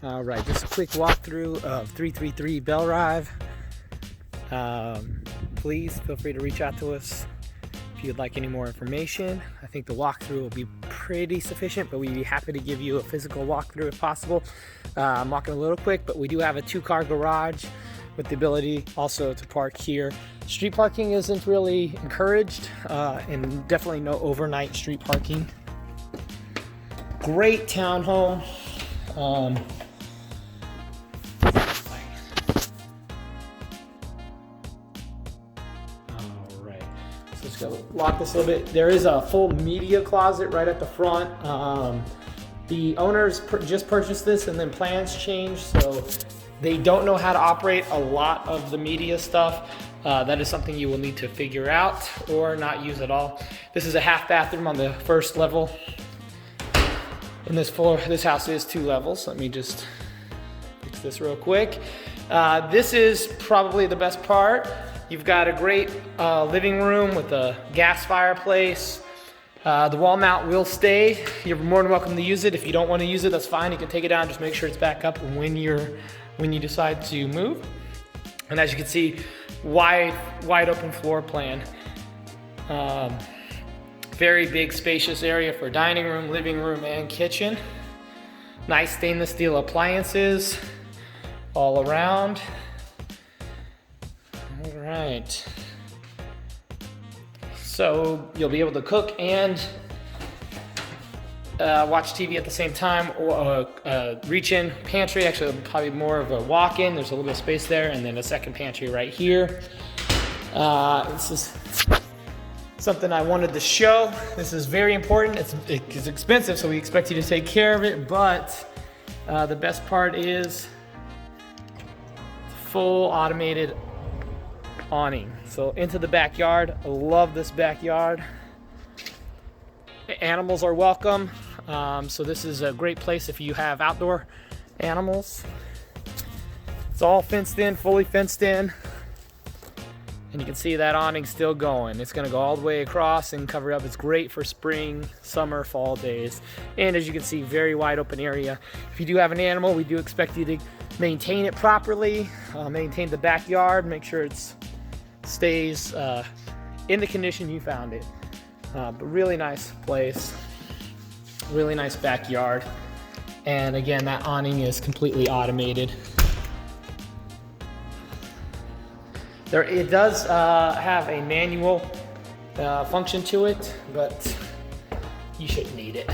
All right, just a quick walkthrough of 333 Bellerive. Please feel free to reach out to us if you'd like any more information. I think the walkthrough will be pretty sufficient, but we'd be happy to give you a physical walkthrough if possible. I'm walking a little quick, but we do have a 2-car garage with the ability also to park here. Street parking isn't really encouraged, and definitely no overnight street parking. Great townhome. Just gonna lock this a little bit. There is a full media closet right at the front. The owners just purchased this and then plans changed, so they don't know how to operate a lot of the media stuff. That is something you will need to figure out or not use at all. This is a half bathroom on the first level. And this house is 2 levels. Let me just fix this real quick. This is probably the best part. You've got a great living room with a gas fireplace. The wall mount will stay. You're more than welcome to use it. If you don't want to use it, that's fine. You can take it down. Just make sure it's back up when you decide to move. And as you can see, wide open floor plan. Very big, spacious area for dining room, living room, and kitchen. Nice stainless steel appliances all around. All right. So you'll be able to cook and watch TV at the same time, or reach in pantry. Actually, probably more of a walk-in. There's a little bit of space there, and then a second pantry right here. This is something I wanted to show. This is very important. It's expensive, so we expect you to take care of it, but the best part is full automated awning. So into the backyard. I love this backyard. Animals are welcome. So this is a great place if you have outdoor animals. It's all fenced in, fully fenced in. And you can see that awning still going. It's gonna go all the way across and cover up. It's great for spring, summer, fall days. And as you can see, very wide open area. If you do have an animal, we do expect you to maintain it properly, maintain the backyard, make sure it stays in the condition you found it. But really nice place, really nice backyard. And again, that awning is completely automated. It does have a manual function to it, but you shouldn't need it.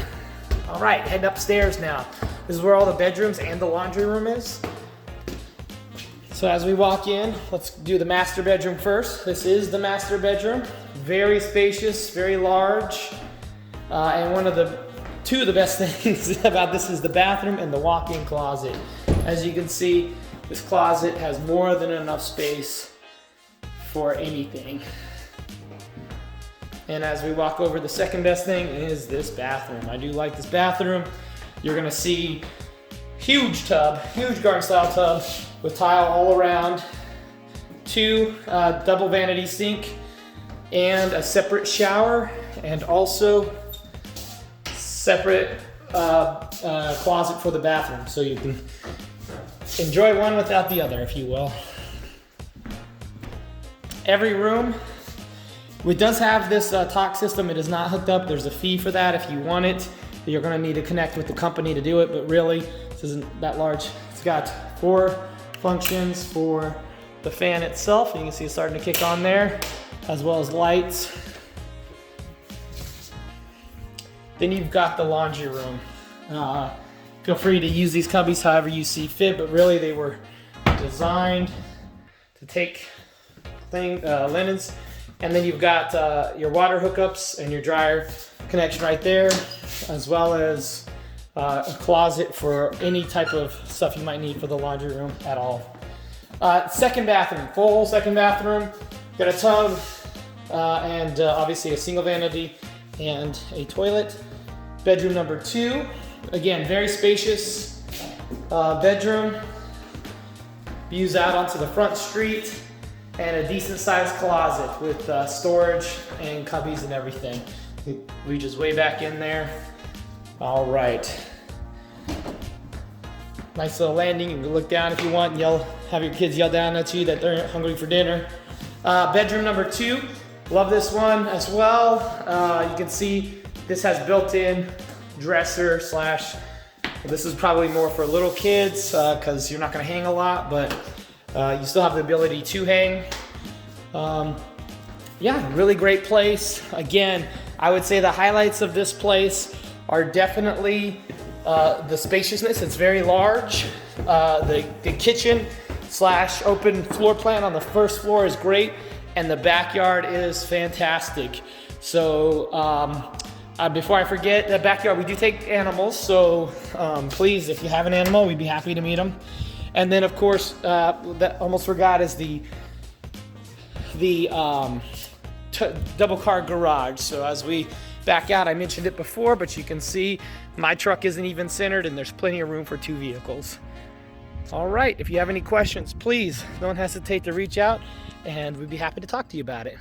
All right, heading upstairs now. This is where all the bedrooms and the laundry room is. So as we walk in, let's do the master bedroom first. This is the master bedroom. Very spacious, very large. And two of the best things about this is the bathroom and the walk-in closet. As you can see, this closet has more than enough space for anything. And as we walk over, the second best thing is this bathroom. I do like this bathroom. You're gonna see huge tub, huge garden style tub with tile all around, 2 double vanity sink, and a separate shower, and also separate closet for the bathroom, so you can enjoy one without the other, if you will. Every room, it does have this talk system. It is not hooked up. There's a fee for that. If you want it, you're gonna need to connect with the company to do it, but really, this isn't that large. It's got 4 functions for the fan itself. You can see it's starting to kick on there, as well as lights. Then you've got the laundry room. Feel free to use these cubbies however you see fit, but really they were designed to take linens. And then you've got your water hookups and your dryer connection right there, as well as a closet for any type of stuff you might need for the laundry room at all. Second bathroom, full second bathroom. Got a tub and obviously a single vanity and a toilet. Bedroom number 2, again, very spacious bedroom. Views out onto the front street, and a decent sized closet with storage and cubbies and everything. It reaches way back in there. All right. Nice little landing. You can look down if you want, and have your kids yell down at you that they're hungry for dinner. Bedroom number 2. Love this one as well. You can see this has built-in dresser slash, this is probably more for little kids because you're not gonna hang a lot, but you still have the ability to hang. Yeah, really great place. Again, I would say the highlights of this place are definitely the spaciousness. It's very large. The kitchen slash open floor plan on the first floor is great, and the backyard is fantastic. So before I forget, the backyard, we do take animals, so please, if you have an animal, we'd be happy to meet them. And then of course, that almost forgot, is the double car garage. So as we back out, I mentioned it before, but you can see my truck isn't even centered and there's plenty of room for 2 vehicles. All right, if you have any questions, please don't hesitate to reach out and we'd be happy to talk to you about it.